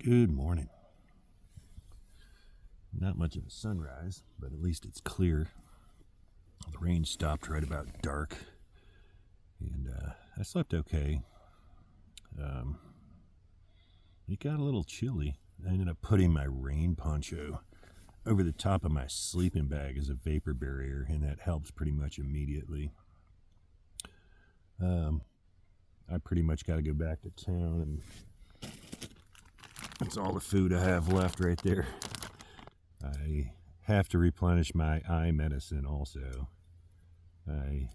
Good morning. Not much of a sunrise, but at least it's clear. The rain stopped right about dark, and I slept okay. It got a little chilly. I ended up putting my rain poncho over the top of my sleeping bag as a vapor barrier, and that helps pretty much immediately. I pretty much got to go back to town, and that's all the food I have left right there. I have to replenish my eye medicine also. I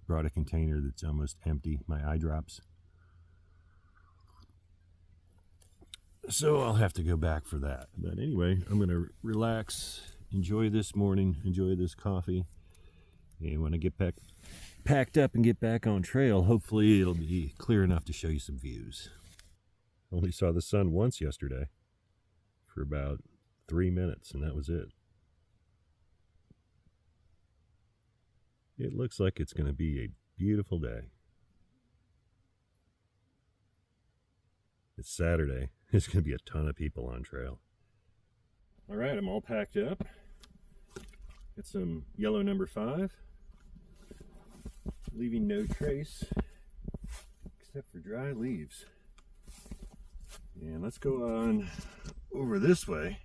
brought a container that's almost empty, my eye drops. So I'll have to go back for that. But anyway, I'm going to relax, enjoy this morning, enjoy this coffee. And when I get back packed up and get back on trail, hopefully it'll be clear enough to show you some views. Only saw the sun once yesterday for about 3 minutes, and that was it. It looks like it's going to be a beautiful day. It's Saturday. There's going to be a ton of people on trail. All right, I'm all packed up. Got some yellow number 5. Leaving no trace except for dry leaves. And let's go on over this way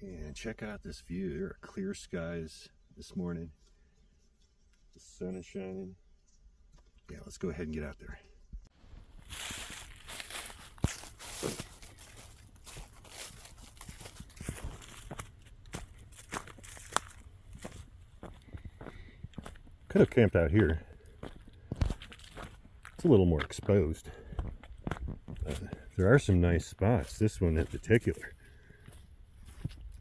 and check out this view. There are clear skies this morning. The sun is shining. Yeah, let's go ahead and get out there. Could have camped out here. It's a little more exposed. There are some nice spots, this one in particular.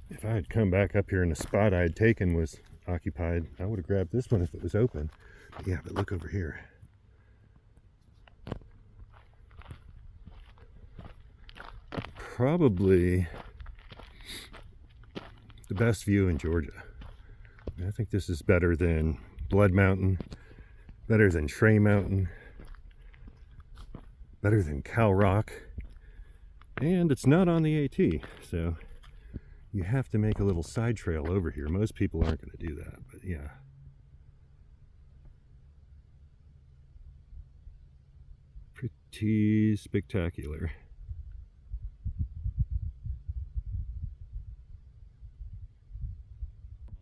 If I had come back up here and the spot I had taken was occupied, I would have grabbed this one if it was open. But yeah, but look over here. Probably the best view in Georgia. I think this is better than Blood Mountain, better than Trey Mountain, better than Cow Rock. And it's not on the AT, so you have to make a little side trail over here. Most people aren't going to do that, but yeah. Pretty spectacular.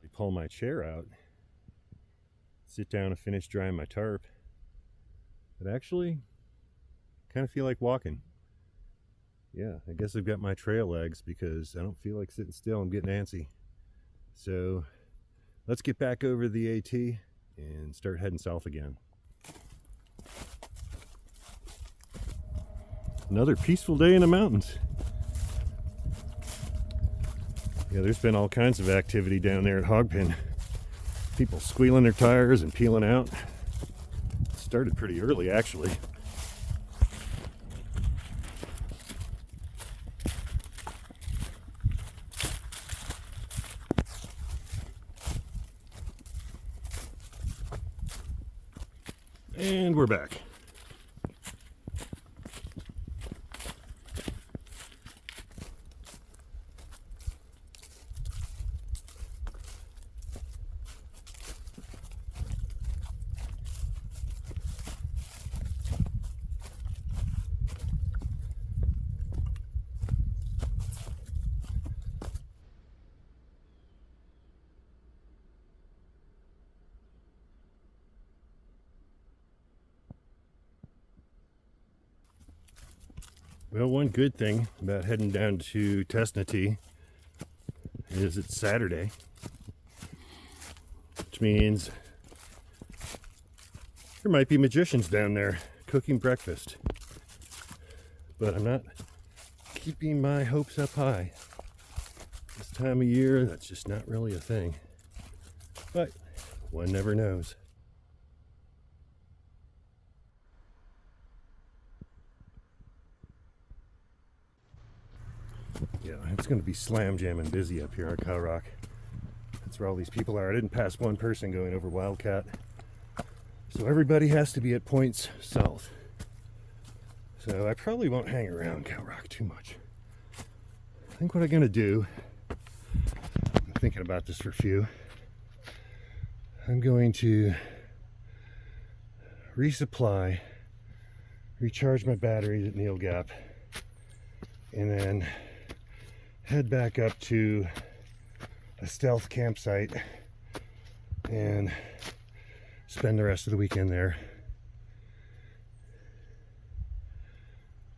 I pull my chair out, sit down and finish drying my tarp, but actually kind of feel like walking. Yeah, I guess I've got my trail legs because I don't feel like sitting still. I'm getting antsy. So let's get back over the AT and start heading south again. Another peaceful day in the mountains. Yeah, there's been all kinds of activity down there at Hogpen. People squealing their tires and peeling out. It started pretty early, actually. And we're back. Well, one good thing about heading down to Tesnatee is it's Saturday, which means there might be magicians down there cooking breakfast. But I'm not keeping my hopes up high. This time of year, that's just not really a thing. But one never knows. Yeah, it's going to be slam jamming busy up here at Cow Rock. That's where all these people are. I didn't pass one person going over Wildcat. So everybody has to be at points south. So I probably won't hang around Cow Rock too much. I think what I'm gonna do, I'm thinking about this for a few, I'm going to resupply, recharge my batteries at Neil Gap, and then head back up to a stealth campsite and spend the rest of the weekend there.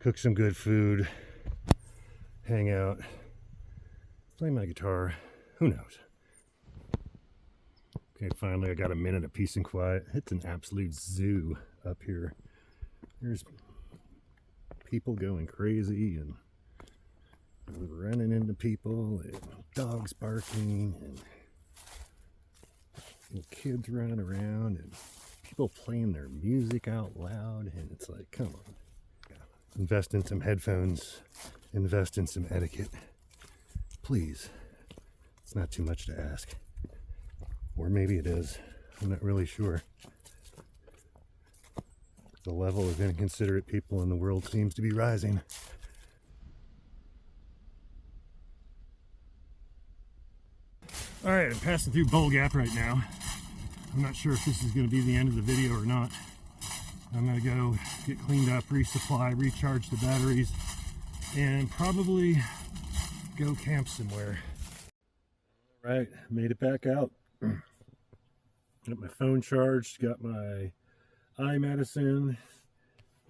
Cook some good food, hang out, play my guitar, who knows. Okay, finally I got a minute of peace and quiet. It's an absolute zoo up here. There's people going crazy and running into people, and dogs barking, and kids running around, and people playing their music out loud, and it's like, come on. Invest in some headphones, invest in some etiquette. Please. It's not too much to ask. Or maybe it is. I'm not really sure. The level of inconsiderate people in the world seems to be rising. Alright, I'm passing through Bull Gap right now. I'm not sure if this is going to be the end of the video or not. I'm going to go get cleaned up, resupply, recharge the batteries, and probably go camp somewhere. Alright, made it back out. Got my phone charged, got my eye medicine,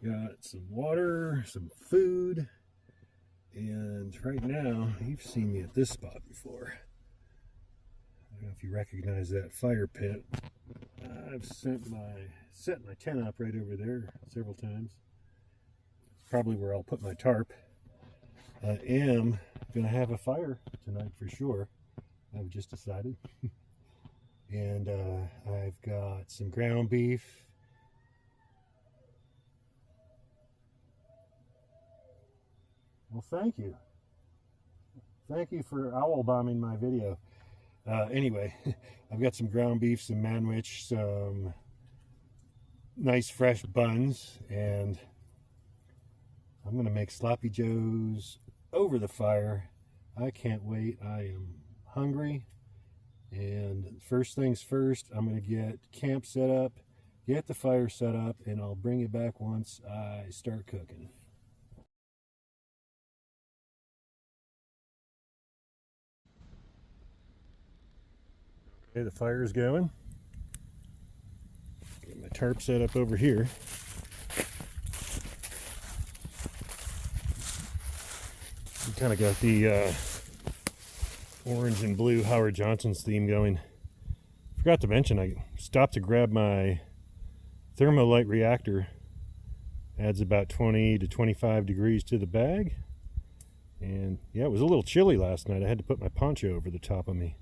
got some water, some food, and right now, you've seen me at this spot before. I don't know if you recognize that fire pit. I've set my tent up right over there several times. It's probably where I'll put my tarp. I am going to have a fire tonight for sure. I've just decided. And I've got some ground beef. Well, thank you. Thank you for owl bombing my video. Anyway, I've got some ground beef, some manwich, some nice fresh buns, and I'm going to make sloppy joes over the fire. I can't wait. I am hungry. And first things first, I'm going to get camp set up, get the fire set up, and I'll bring it back once I start cooking. Okay, the fire is going. Get my tarp set up over here. We kind of got the orange and blue Howard Johnson's theme going. Forgot to mention, I stopped to grab my thermolite reactor. Adds about 20 to 25 degrees to the bag. And yeah, it was a little chilly last night. I had to put my poncho over the top of me.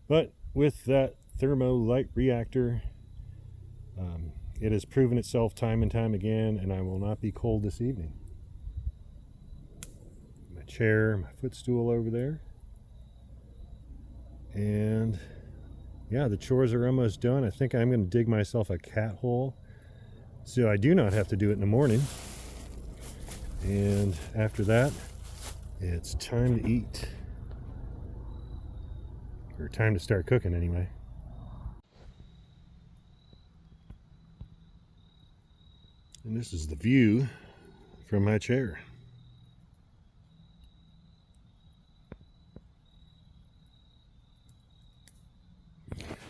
But with that thermolite reactor, it has proven itself time and time again, and I will not be cold this evening. My chair, my footstool over there. And yeah, the chores are almost done. I think I'm going to dig myself a cat hole so I do not have to do it in the morning. And after that, it's time to eat. Or time to start cooking anyway. And this is the view from my chair.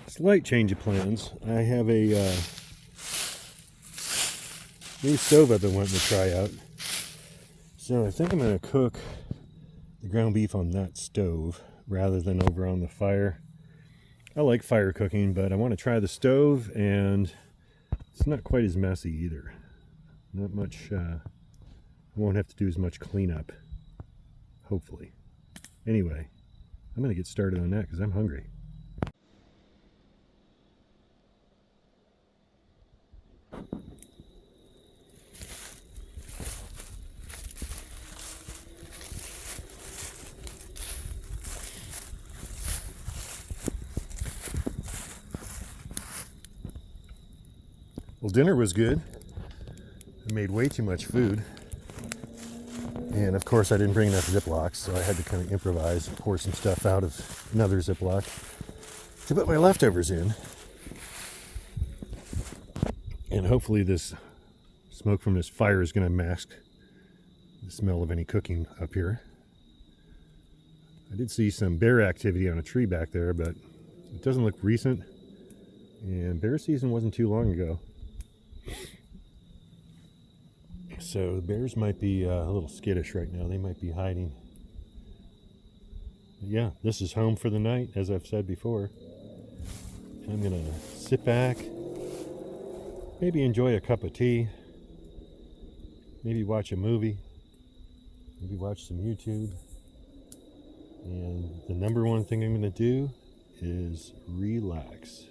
Slight change of plans. I have a new stove I've been wanting to try out. So I think I'm going to cook the ground beef on that stove rather than over on the fire. I like fire cooking, but I want to try the stove, and it's not quite as messy either. Not much, I won't have to do as much cleanup, hopefully. Anyway, I'm going to get started on that because I'm hungry. Well, dinner was good. I made way too much food. And of course I didn't bring enough Ziplocs, so I had to kind of improvise and pour some stuff out of another Ziploc to put my leftovers in. And hopefully this smoke from this fire is going to mask the smell of any cooking up here. I did see some bear activity on a tree back there, but it doesn't look recent. And bear season wasn't too long ago. So the bears might be a little skittish right now. They might be hiding. But yeah, this is home for the night, as I've said before. I'm going to sit back, maybe enjoy a cup of tea, maybe watch a movie, maybe watch some YouTube. And the number one thing I'm going to do is relax.